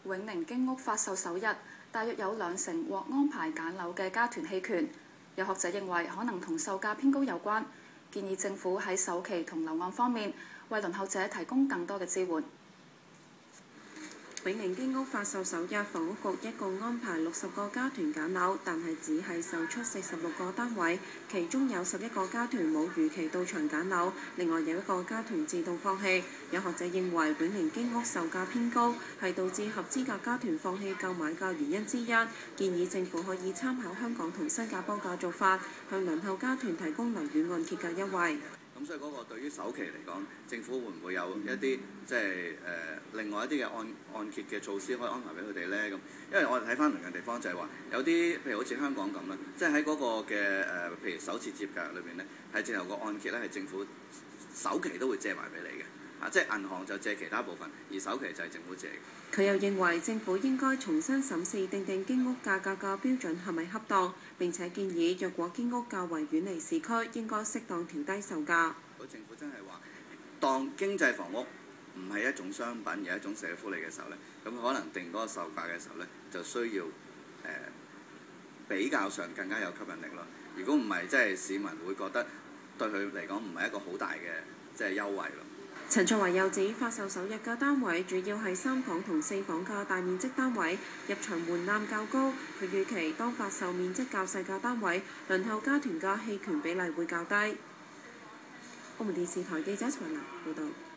永寧經屋發售首日，大約有20%獲安排揀樓嘅家團棄權。有學者認為可能同售價偏高有關，建議政府喺首期同樓按方面為輪候者提供更多嘅支援。永寧經屋發售首日，房屋局一共安排60個家團揀樓，但係只係售出46個單位，其中有11個家團冇如期到場揀樓，另外有1個家團自動放棄。有學者認為永寧經屋售價偏高，係導致合資格家團放棄購買嘅原因之一，建議政府可以參考香港同新加坡嘅做法，向輪候家團提供樓宇按揭嘅優惠。咁所以嗰個對於首期嚟講，政府會唔會有一啲即係另外一啲嘅按揭嘅措施可以安排俾佢哋咧？咁因為我哋睇翻鄰近地方就係話有啲譬如好似香港咁啦，即係喺嗰個嘅譬如首次置業計劃裏邊咧，係直頭個按揭咧係政府首期都會借埋俾你嘅。即係銀行就借其他部分，而首期就係政府借嘅。佢又認為政府應該重新審視訂定經屋價格嘅標準係咪恰當，並且建議若果經屋較為遠離市區，應該適當調低售價。如果政府真係話當經濟房屋唔係一種商品而係一種社會福利嘅時候咧，咁可能定嗰個售價嘅時候咧，就需要比較上更加有吸引力咯。如果唔係，即係市民會覺得對佢嚟講唔係一個好大嘅即係優惠咯。陳卓華又指，發售首日嘅單位主要係3房同4房嘅大面積單位，入場門檻較高。佢預期當發售面積較細嘅單位，輪候家團嘅棄權比例會較低。澳門電視台記者陳文報道。